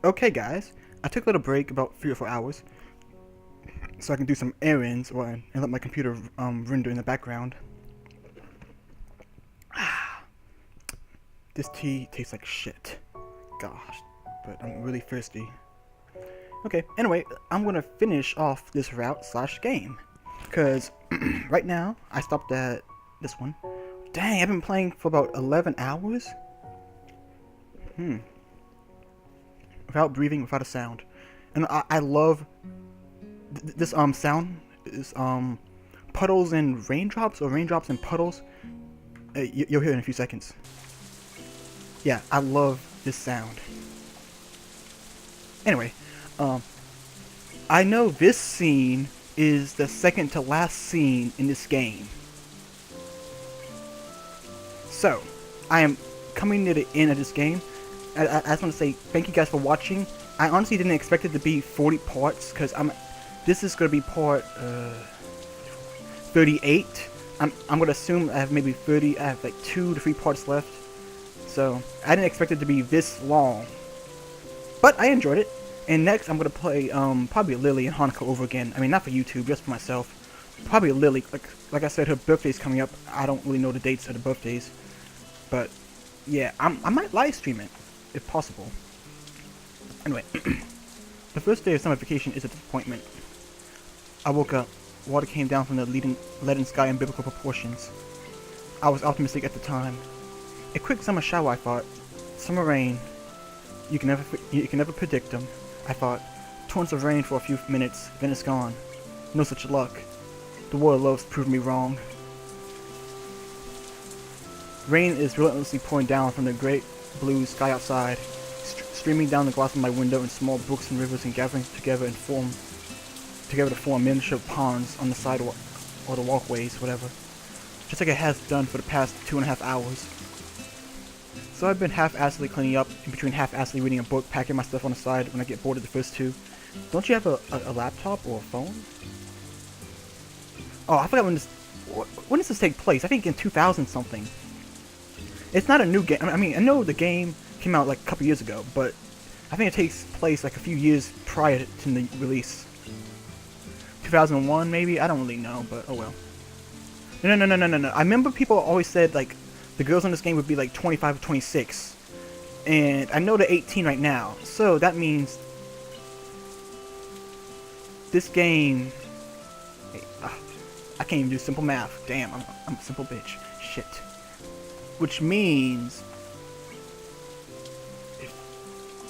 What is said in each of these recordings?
Okay, guys, I took a little break, about 3 or 4 hours, so I can do some errands and let my computer render in the background. This tea tastes like shit. Gosh, but I'm really thirsty. Okay, anyway, I'm gonna finish off this route slash game. Because right now, I stopped at this one. Dang, I've been playing for about 11 hours? Without breathing, without a sound. And I love this sound. Is puddles and raindrops, or raindrops and puddles. You'll hear it in a few seconds. Yeah, I love this sound. Anyway, I know this scene is the second to last scene in this game. So, I am coming near the end of this game. I just want to say thank you guys for watching. I honestly didn't expect it to be 40 parts, because this is going to be part 38. I'm going to assume I have maybe 30, I have like 2 to 3 parts left. So, I didn't expect it to be this long. But I enjoyed it. And next I'm going to play probably Lily and Hanukkah over again. I mean, not for YouTube, just for myself. Probably Lily, like I said, her birthday's coming up. I don't really know the dates of the birthdays. But, yeah, I might live stream it, if possible. Anyway, the first day of summer vacation is a disappointment. I woke up. Water came down from the leaden sky in biblical proportions. I was optimistic at the time. A quick summer shower, I thought. Summer rain. You can never predict them, I thought. Torrents of rain for a few minutes, then it's gone. No such luck. The war of loves proved me wrong. Rain is relentlessly pouring down from the great blue sky outside, streaming down the glass of my window in small brooks and rivers and gathering together to form miniature ponds on the sidewalk or the walkways, whatever. Just like it has done for the past 2.5 hours. So I've been half-assedly cleaning up, in between half-assedly reading a book, packing my stuff on the side when I get bored of the first two. Don't you have a laptop or a phone? Oh, I forgot when does this take place? I think in 2000 something. It's not a new game. I mean, I know the game came out like a couple years ago, but I think it takes place like a few years prior to the release. 2001 maybe? I don't really know, but oh well. No. I remember people always said like the girls in this game would be like 25 or 26. And I know they're 18 right now, so that means this game... Hey, I can't even do simple math. Damn, I'm a simple bitch. Shit. Which means...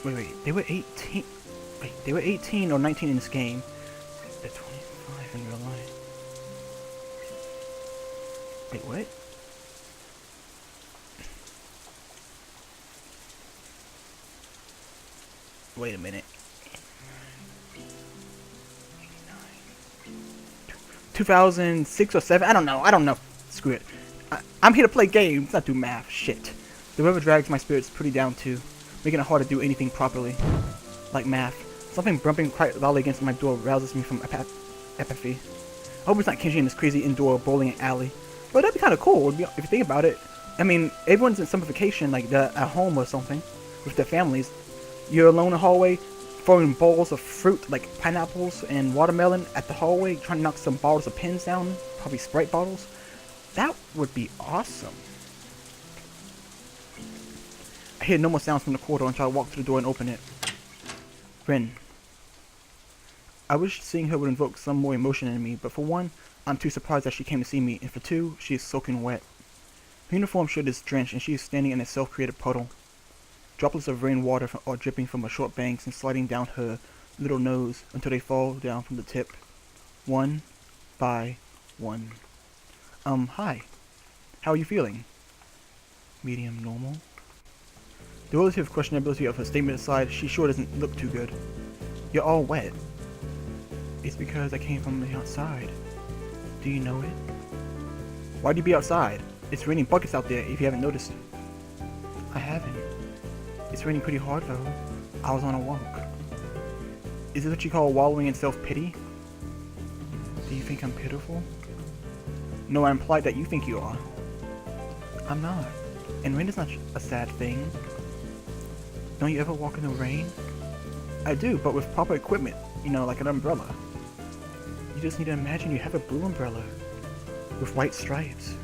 Wait, they were 18... Wait, they were 18 or 19 in this game. They're 25 in real life. Wait, what? Wait a minute. 2006 or 7? I don't know. Screw it. I'm here to play games, not do math. Shit. The river drags my spirits pretty down too, making it hard to do anything properly. Like math. Something bumping quite loudly against my door rouses me from apathy. I hope it's not Kenji in this crazy indoor bowling alley. But that'd be kind of cool if you think about it. I mean, everyone's in summer vacation, like they're at home or something, with their families. You're alone in the hallway, throwing bowls of fruit like pineapples and watermelon at the hallway, trying to knock some bottles of pins down, probably Sprite bottles. That would be awesome. I hear no more sounds from the corridor until I walk to the door and open it. Rin. I wish seeing her would invoke some more emotion in me, but for one, I'm too surprised that she came to see me, and for two, she is soaking wet. Her uniform shirt is drenched, and she is standing in a self-created puddle. Droplets of rainwater are dripping from her short bangs and sliding down her little nose until they fall down from the tip. One by one. Hi. How are you feeling? Medium normal. The relative questionability of her statement aside, she sure doesn't look too good. You're all wet. It's because I came from the outside. Do you know it? Why'd you be outside? It's raining buckets out there if you haven't noticed. I haven't. It's raining pretty hard though. I was on a walk. Is this what you call wallowing in self-pity? Do you think I'm pitiful? No, I implied that you think you are. I'm not. And rain is not a sad thing. Don't you ever walk in the rain? I do, but with proper equipment, you know, like an umbrella. You just need to imagine you have a blue umbrella with white stripes.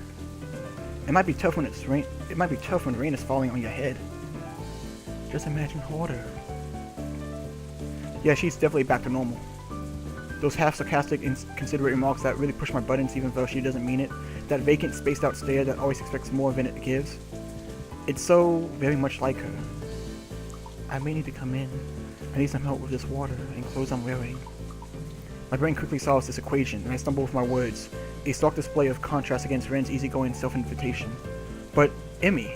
It might be tough when it's rain. It might be tough when rain is falling on your head. Just imagine water. Yeah, she's definitely back to normal. Those half sarcastic, inconsiderate remarks that really push my buttons even though she doesn't mean it. That vacant, spaced out stare that always expects more than it gives. It's so very much like her. I may need to come in. I need some help with this water and clothes I'm wearing. My brain quickly solves this equation, and I stumble with my words. A stark display of contrast against Ren's easygoing self-invitation. But, Emmy!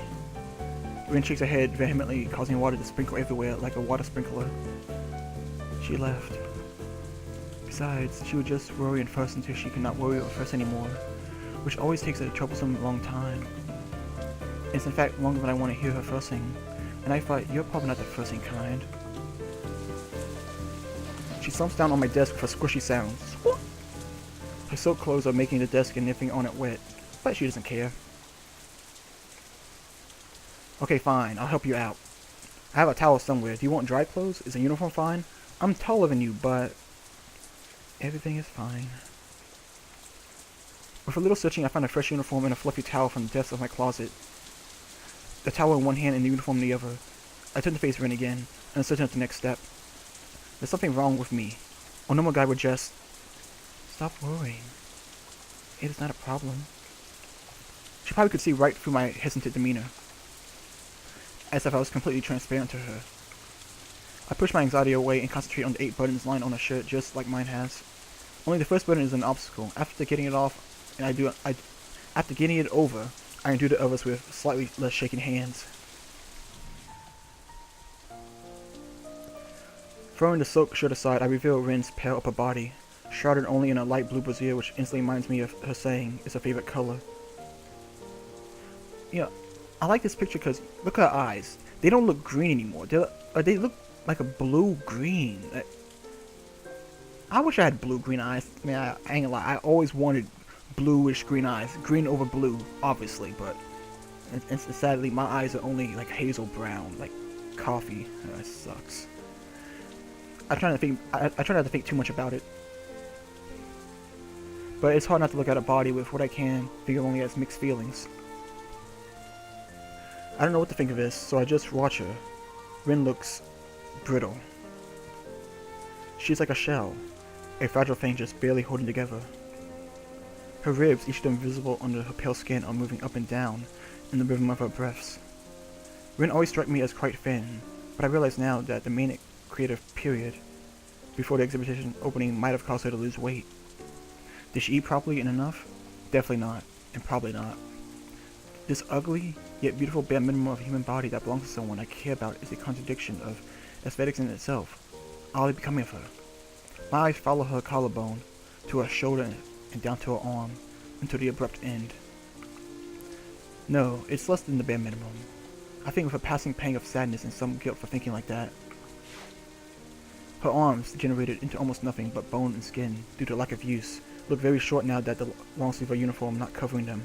Ren shakes her head vehemently, causing water to sprinkle everywhere like a water sprinkler. She left. Besides, she would just worry and fuss until she could not worry or fuss anymore, which always takes a troublesome long time. It's in fact longer than I want to hear her fussing, and I thought, you're probably not the fussing kind. She slumps down on my desk for squishy sounds. Her silk clothes are making the desk and nipping on it wet, but she doesn't care. Okay, fine, I'll help you out. I have a towel somewhere. Do you want dry clothes? Is a uniform fine? I'm taller than you, but everything is fine. With a little searching, I find a fresh uniform and a fluffy towel from the depths of my closet. The towel in one hand and the uniform in the other. I turn to face Ren again, and uncertain of the next step. There's something wrong with me. A normal guy would just... Stop worrying. It is not a problem. She probably could see right through my hesitant demeanor. As if I was completely transparent to her. I push my anxiety away and concentrate on the 8 buttons lined on a shirt just like mine has. Only the first button is an obstacle. After getting it off, after getting it over, I undo the others with slightly less shaking hands. Throwing the silk shirt aside, I reveal Ren's pale upper body, shrouded only in a light blue brassiere, which instantly reminds me of her saying it's her favorite color. You know, I like this picture because look at her eyes. They don't look green anymore. They look like a blue-green. I wish I had blue-green eyes. I mean, I ain't gonna lie. I always wanted bluish green eyes. Green over blue, obviously, but and sadly, my eyes are only like hazel brown, like coffee. That sucks. I try not to think too much about it. But it's hard not to look at a body with what I can figure only as mixed feelings. I don't know what to think of this, so I just watch her. Ren looks brittle. She's like a shell, a fragile thing just barely holding together. Her ribs, each of them visible under her pale skin, are moving up and down in the rhythm of her breaths. Ren always struck me as quite thin, but I realize now that the manic creative period before the exhibition opening might have caused her to lose weight. Did she eat properly and enough? Definitely not, and probably not. This ugly, yet beautiful bare minimum of a human body that belongs to someone I care about is a contradiction of aesthetics in itself, oddly becoming of her. My eyes follow her collarbone, to her shoulder and down to her arm, until the abrupt end. No, it's less than the bare minimum. I think with a passing pang of sadness and some guilt for thinking like that. Her arms, degenerated into almost nothing but bone and skin due to lack of use, look very short now that the long sleeve of uniform not covering them.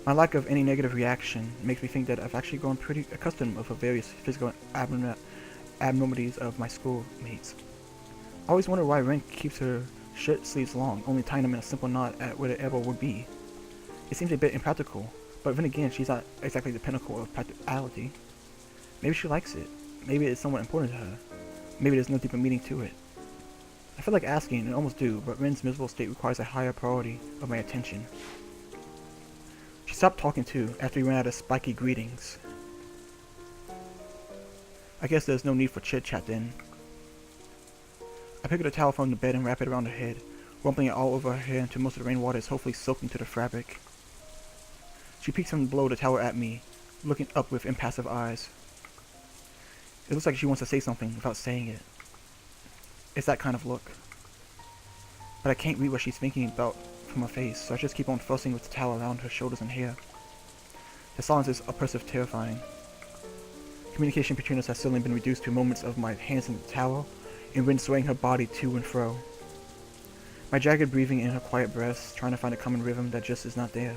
My lack of any negative reaction makes me think that I've actually grown pretty accustomed with the various physical abnormalities of my schoolmates. I always wonder why Ren keeps her shirt sleeves long, only tying them in a simple knot at where the elbow would be. It seems a bit impractical, but then again, she's not exactly the pinnacle of practicality. Maybe she likes it. Maybe it's somewhat important to her. Maybe there's no deeper meaning to it. I feel like asking, and almost do, but Ren's miserable state requires a higher priority of my attention. She stopped talking too, after we ran out of spiky greetings. I guess there's no need for chit-chat then. I pick up the towel from the bed and wrap it around her head, rumpling it all over her hair until most of the rainwater is hopefully soaked into the fabric. She peeks from below the tower at me, looking up with impassive eyes. It looks like she wants to say something without saying it. It's that kind of look. But I can't read what she's thinking about from her face, so I just keep on fussing with the towel around her shoulders and hair. The silence is oppressive, terrifying. Communication between us has suddenly been reduced to moments of my hands in the towel, and Ren swaying her body to and fro. My jagged breathing in her quiet breaths, trying to find a common rhythm that just is not there.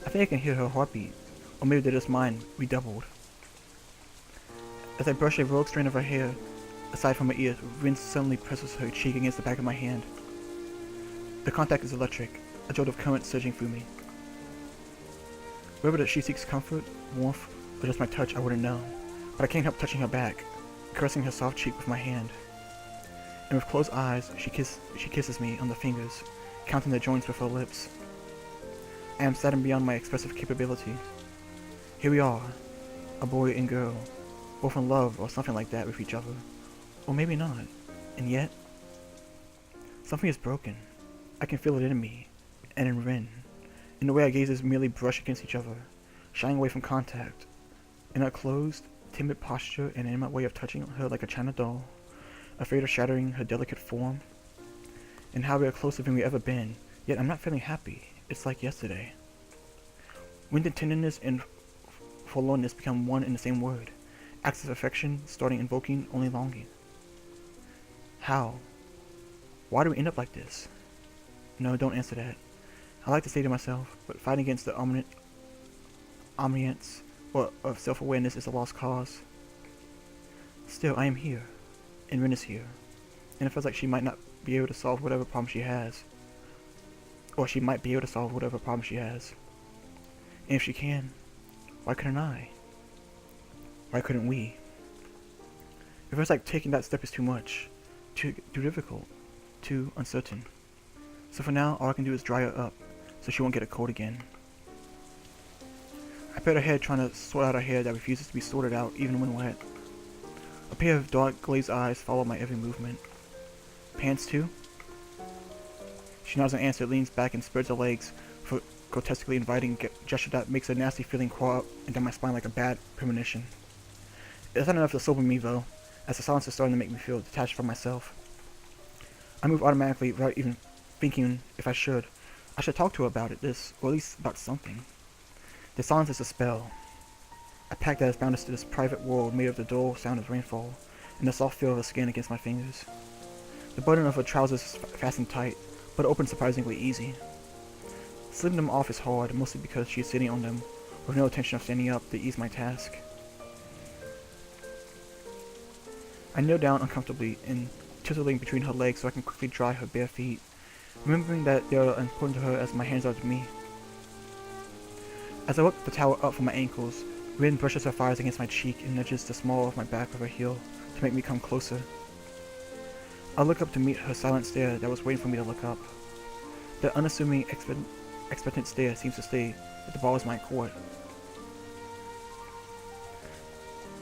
I think I can hear her heartbeat, or maybe they're just mine redoubled. As I brush a rogue strand of her hair aside from her ear, Rin suddenly presses her cheek against the back of my hand. The contact is electric, a jolt of current surging through me. Whether she seeks comfort, warmth, or just my touch, I wouldn't know, but I can't help touching her back, caressing her soft cheek with my hand. And with closed eyes, she kisses me on the fingers, counting the joints with her lips. I am saddened beyond my expressive capability. Here we are, a boy and girl, both in love or something like that with each other. Or maybe not. And yet, something is broken. I can feel it in me, and in Rin. In the way our gazes merely brush against each other, shying away from contact. In our closed, timid posture and in my way of touching her like a china doll, afraid of shattering her delicate form. And how we are closer than we've ever been, yet I'm not feeling happy. It's like yesterday. When did tenderness and forlornness become one and the same word? Acts of affection starting invoking only longing. How? Why do we end up like this? No, don't answer that. I like to say to myself, but fighting against the omniscience of self-awareness is a lost cause. Still, I am here, and Rin is here, and it feels like she might not be able to solve whatever problem she has. Or she might be able to solve whatever problem she has. And if she can, why couldn't I? Why couldn't we? It feels like taking that step is too much, too difficult, too uncertain. So for now, all I can do is dry her up, so she won't get a cold again. I pat her head, trying to sort out her hair that refuses to be sorted out even when wet. A pair of dark, glazed eyes follow my every movement. Pants too? She nods an answer, leans back and spreads her legs for a grotesquely inviting gesture that makes a nasty feeling crawl up and down my spine like a bad premonition. It's not enough to sober me though, as the silence is starting to make me feel detached from myself. I move automatically without even thinking if I should talk to her about this, or at least about something. The silence is a spell. A pact that has bound us to this private world made of the dull sound of rainfall, and the soft feel of her skin against my fingers. The button of her trousers is fastened tight, but open surprisingly easy. Slipping them off is hard, mostly because she is sitting on them, with no intention of standing up to ease my task. I kneel down uncomfortably and tizzling between her legs so I can quickly dry her bare feet, remembering that they are important to her as my hands are to me. As I work the towel up from my ankles, Rin brushes her thighs against my cheek and nudges the small of my back with her heel to make me come closer. I look up to meet her silent stare that was waiting for me to look up. The unassuming, expectant stare seems to say that the ball is my court.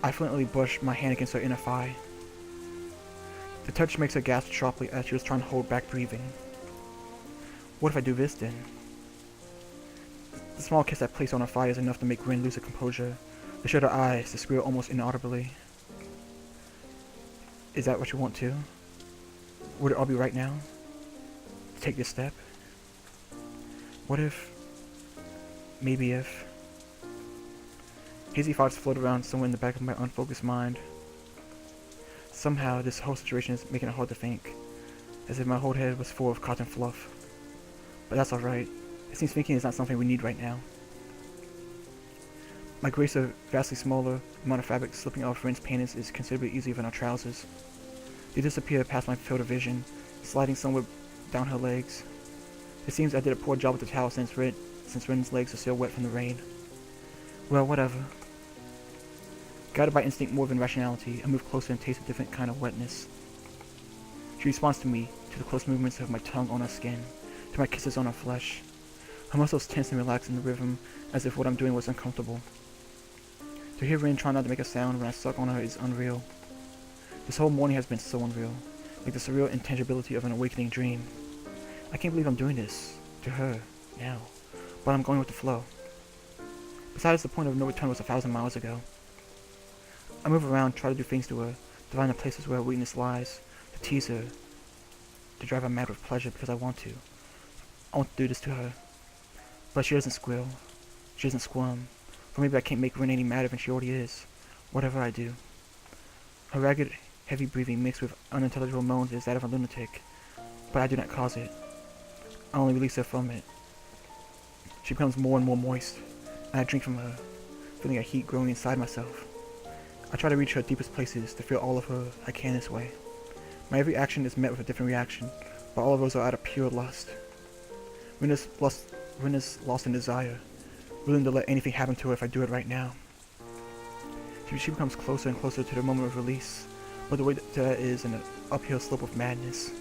I fluently brush my hand against her inner thigh. The touch makes her gasp sharply as she was trying to hold back breathing. What if I do this then? The small kiss I place on her thigh is enough to make Rin lose her composure, to shut her eyes, to squeal almost inaudibly. Is that what you want to? Would it all be right now? To take this step? What if... maybe if... Hazy thoughts float around somewhere in the back of my unfocused mind. Somehow, this whole situation is making it hard to think, as if my whole head was full of cotton fluff. But that's alright. It seems thinking is not something we need right now. My grace of vastly smaller amount of fabric slipping off Rin's panties is considerably easier than our trousers. They disappear past my field of vision, sliding somewhere down her legs. It seems I did a poor job with the towel since Rin's legs are still wet from the rain. Well, whatever. Guided by instinct more than rationality, I move closer and taste a different kind of wetness. She responds to me, to the close movements of my tongue on her skin, to my kisses on her flesh. Her muscles tense and relax in the rhythm, as if what I'm doing was uncomfortable. To hear Rin try not to make a sound when I suck on her is unreal. This whole morning has been so unreal, like the surreal intangibility of an awakening dream. I can't believe I'm doing this, to her, now, but I'm going with the flow. Besides, the point of no return was 1,000 miles ago. I move around, try to do things to her, to find the places where her weakness lies, to tease her, to drive her mad with pleasure because I want to. I want to do this to her. But she doesn't squeal. She doesn't squirm. For maybe I can't make Rin any madder than she already is, whatever I do. Her ragged, heavy breathing mixed with unintelligible moans is that of a lunatic, but I do not cause it. I only release her from it. She becomes more and more moist, and I drink from her, feeling a heat growing inside myself. I try to reach her deepest places, to feel all of her I can this way. My every action is met with a different reaction, but all of those are out of pure lust. Rin is lost in desire, willing to let anything happen to her if I do it right now. She becomes closer and closer to the moment of release, but the way to that is an uphill slope of madness.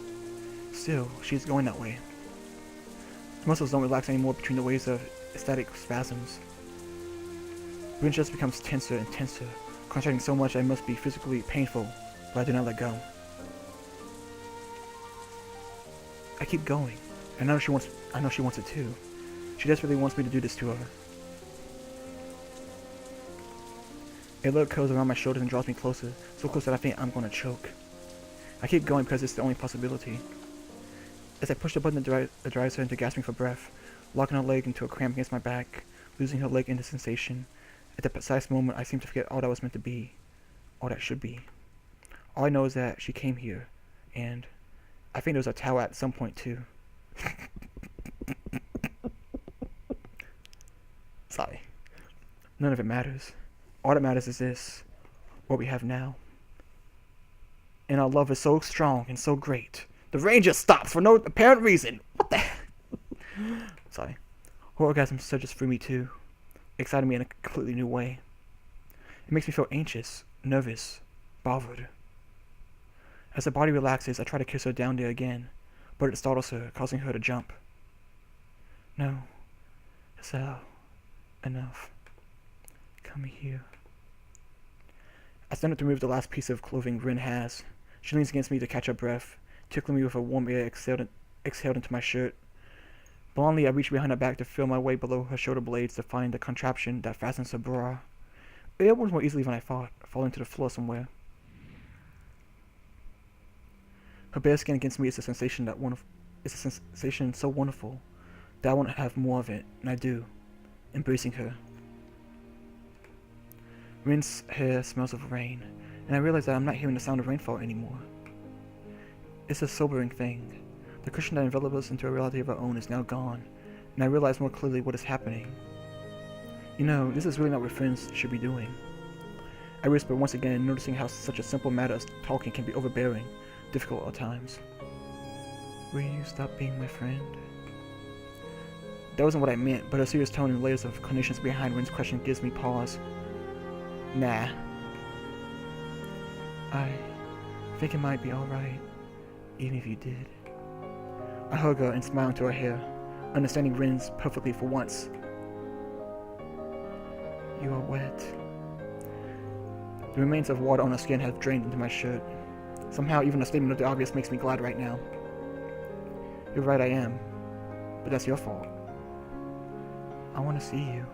Still, she's going that way. The muscles don't relax anymore between the waves of ecstatic spasms. Rin just becomes tenser and tenser, contracting so much that it must be physically painful, but I do not let go. I keep going. I know she wants it too. She desperately wants me to do this to her. A look curls around my shoulders and draws me closer, so close that I think I'm going to choke. I keep going because it's the only possibility. As I push the button that drives her into gasping for breath, locking her leg into a cramp against my back, losing her leg into sensation, at that precise moment I seem to forget all that was meant to be, all that should be. All I know is that she came here, and I think there was a tower at some point too. Sorry. None of it matters. All that matters is this, what we have now. And our love is so strong and so great. The rain just stops for no apparent reason. What the heck? Sorry. Her orgasm surges through me too, exciting me in a completely new way. It makes me feel anxious, nervous, bothered. As her body relaxes, I try to kiss her down there again, but it startles her, causing her to jump. No. So, enough. Come here. I stand up to remove the last piece of clothing Rin has. She leans against me to catch her breath, tickling me with her warm air exhaled into my shirt. Blindly, I reach behind her back to feel my way below her shoulder blades to find the contraption that fastens her bra. It opens more easily than I thought, falling to the floor somewhere. Her bare skin against me is a sensation so wonderful that I want to have more of it, and I do, embracing her. Rin's hair smells of rain, and I realize that I'm not hearing the sound of rainfall anymore. It's a sobering thing. The cushion that enveloped us into a reality of our own is now gone, and I realize more clearly what is happening. You know, this is really not what friends should be doing. I whisper once again, noticing how such a simple matter as talking can be overbearing, difficult at times. Will you stop being my friend? That wasn't what I meant, but her serious tone and layers of conditions behind Rin's question gives me pause. Nah. I think it might be alright, even if you did. I hug her and smile into her hair, understanding Rin's perfectly for once. You are wet. The remains of water on her skin have drained into my shirt. Somehow, even a statement of the obvious makes me glad right now. You're right, I am. But that's your fault. I want to see you.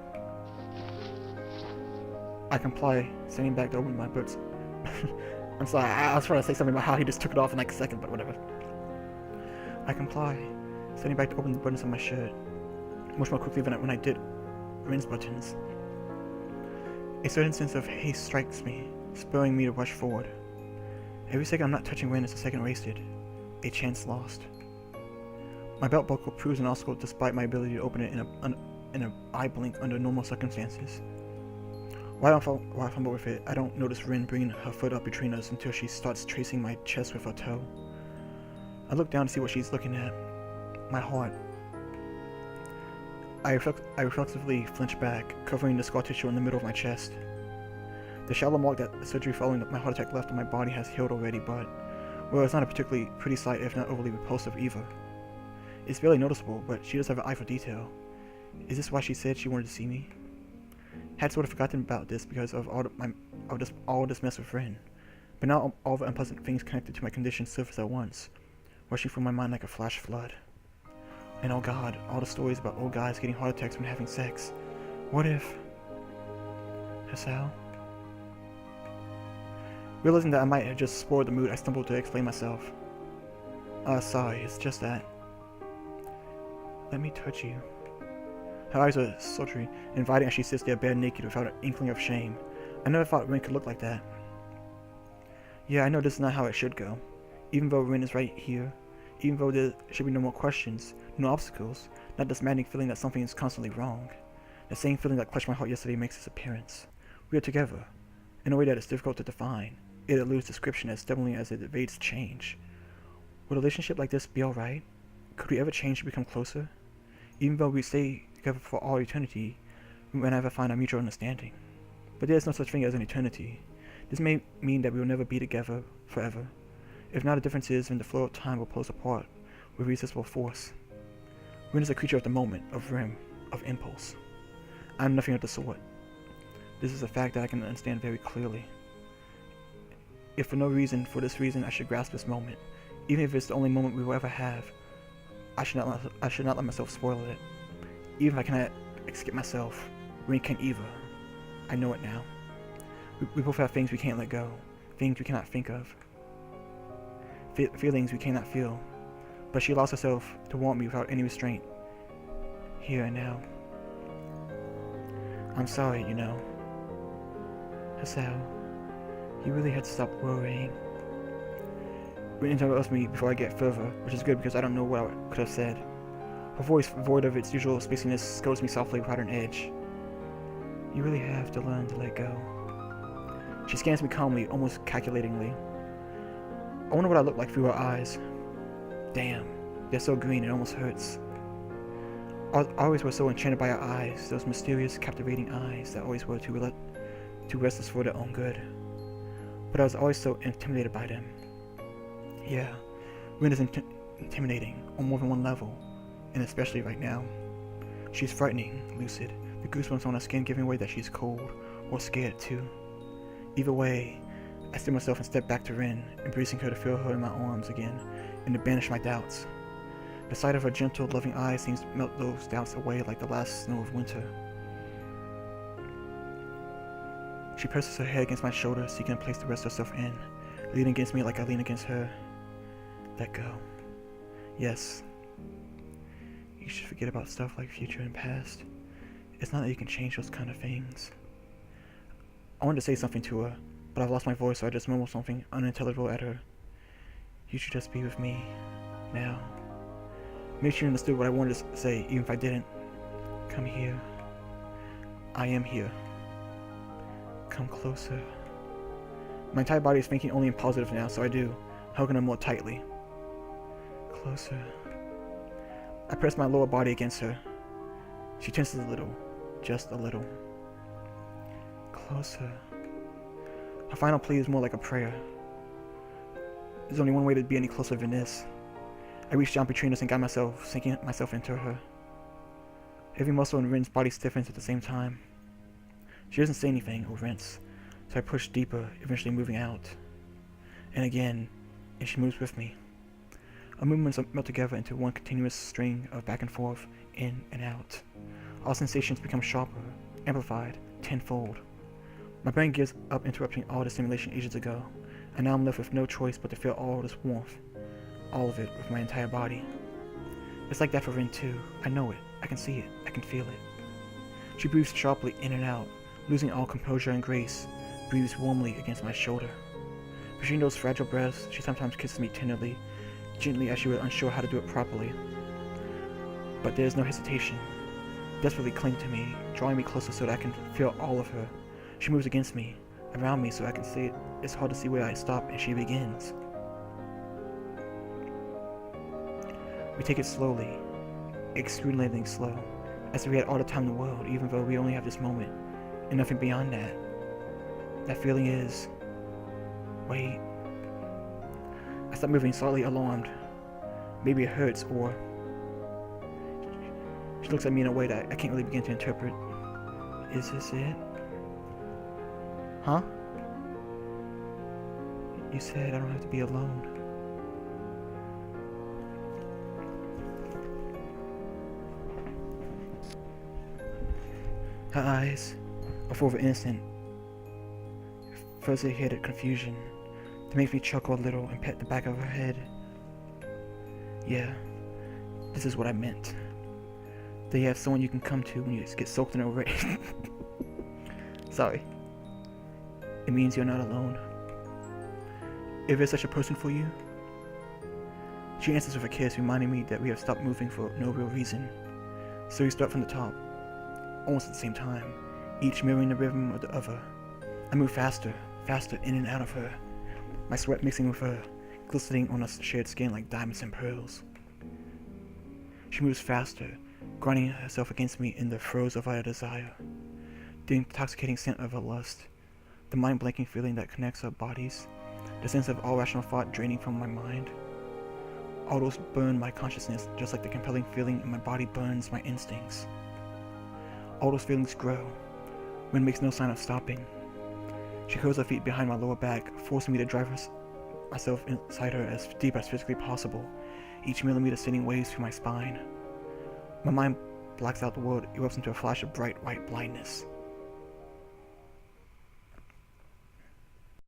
I comply, standing back to open my boots. I'm sorry, I was trying to say something about how he just took it off in like a second, but whatever. I comply, standing back to open the buttons of my shirt, much more quickly than when I did Rin's buttons. A certain sense of haste strikes me, spurring me to rush forward. Every second I'm not touching Rin is a second wasted, a chance lost. My belt buckle proves an obstacle despite my ability to open it in an eye blink under normal circumstances. While I fumble with it, I don't notice Rin bringing her foot up between us until she starts tracing my chest with her toe. I look down to see what she's looking at. My heart. I reflexively flinch back, covering the scar tissue in the middle of my chest. The shallow mark that the surgery following my heart attack left on my body has healed already, but, well, it's not a particularly pretty sight if not overly repulsive either. It's barely noticeable, but she does have an eye for detail. Is this why she said she wanted to see me? Had sort of forgotten about this because of all this mess with Rin, but now all the unpleasant things connected to my condition surface at once, rushing through my mind like a flash flood. And oh god, all the stories about old guys getting heart attacks when having sex. What if... Hassel? Realizing that I might have just spoiled the mood, I stumbled to explain myself. Sorry, it's just that. Let me touch you. Her eyes are sultry, inviting as she sits there bare naked without an inkling of shame. I never thought Rin could look like that. Yeah, I know this is not how it should go. Even though Rin is right here, even though there should be no more questions, no obstacles, not this maddening feeling that something is constantly wrong. The same feeling that clutched my heart yesterday makes its appearance. We are together, in a way that is difficult to define. It eludes description as stubbornly as it evades change. Would a relationship like this be alright? Could we ever change to become closer? Even though we stay together for all eternity, we might never find a mutual understanding. But there is no such thing as an eternity. This may mean that we will never be together forever. If not, the difference is when the flow of time will pull us apart with irresistible force. Rin is a creature of the moment, of whim, of impulse. I am nothing of the sort. This is a fact that I can understand very clearly. If for no reason, for this reason, I should grasp this moment, even if it's the only moment we will ever have, I should not let myself spoil it. Even if I cannot escape myself, Rin can't either. I know it now. We both have things we can't let go, things we cannot think of, feelings we cannot feel, but she allows herself to want me without any restraint, here and now. I'm sorry, you know. Hasao, you really had to stop worrying. Rin interrupts me before I get further, which is good because I don't know what I could have said. Her voice, void of its usual spaciness, scolds me softly without an edge. You really have to learn to let go. She scans me calmly, almost calculatingly. I wonder what I look like through her eyes. Damn, they're so green it almost hurts. I always was so enchanted by her eyes, those mysterious, captivating eyes that always were too restless for their own good. But I was always so intimidated by them. Yeah, Rin is intimidating on more than one level, and especially right now. She's frightening, lucid, the goosebumps on her skin giving away that she's cold, or scared too. Either way, I still myself and step back to Rin, embracing her to feel her in my arms again, and to banish my doubts. The sight of her gentle, loving eyes seems to melt those doubts away like the last snow of winter. She presses her head against my shoulder, seeking a place to rest herself in, leaning against me like I lean against her. Let go. Yes. You should forget about stuff like future and past. It's not that you can change those kind of things. I wanted to say something to her, but I've lost my voice, so I just mumbled something unintelligible at her. You should just be with me, now. Maybe she understood what I wanted to say, even if I didn't. Come here. I am here. Come closer. My entire body is thinking only in positive now, so I do, hugging her more tightly. Closer. I press my lower body against her. She tenses a little, just a little. Closer. Her final plea is more like a prayer. There's only one way to be any closer than this. I reach down between us and guide myself, sinking myself into her. Every muscle in Rin's body stiffens at the same time. She doesn't say anything or wince, so I push deeper, eventually moving out. And again, and she moves with me. Our movements melt together into one continuous string of back and forth, in and out. All sensations become sharper, amplified, tenfold. My brain gives up interrupting all the stimulation ages ago, and now I'm left with no choice but to feel all this warmth, all of it with my entire body. It's like that for Rin too. I know it, I can see it, I can feel it. She breathes sharply in and out, losing all composure and grace, breathes warmly against my shoulder. Between those fragile breaths, she sometimes kisses me tenderly, gently as she was unsure how to do it properly. But there is no hesitation. Desperately clinging to me, drawing me closer so that I can feel all of her. She moves against me, around me so I can see it. It's hard to see where I stop and she begins. We take it slowly, excruciatingly slow, as if we had all the time in the world, even though we only have this moment, and nothing beyond that. That feeling is... wait. I stop moving, slightly alarmed. Maybe it hurts, or... She looks at me in a way that I can't really begin to interpret. Is this it? Huh? You said I don't have to be alone. Her eyes are full of innocent, fuzzy-headed confusion that makes me chuckle a little and pet the back of her head. Yeah, this is what I meant. That you have someone you can come to when you get soaked in a rain. Sorry. It means you're not alone. If there's such a person for you. She answers with a kiss, reminding me that we have stopped moving for no real reason. So we start from the top, almost at the same time, each mirroring the rhythm of the other. I move faster, faster in and out of her, my sweat mixing with her, glistening on our shared skin like diamonds and pearls. She moves faster, grinding herself against me in the throes of our desire. The intoxicating scent of her lust, the mind-blanking feeling that connects our bodies, the sense of all rational thought draining from my mind. All those burn my consciousness just like the compelling feeling in my body burns my instincts. All those feelings grow. Wind makes no sign of stopping. She curls her feet behind my lower back, forcing me to drive myself inside her as deep as physically possible, each millimeter sending waves through my spine. My mind blacks out the world, erupts into a flash of bright white blindness.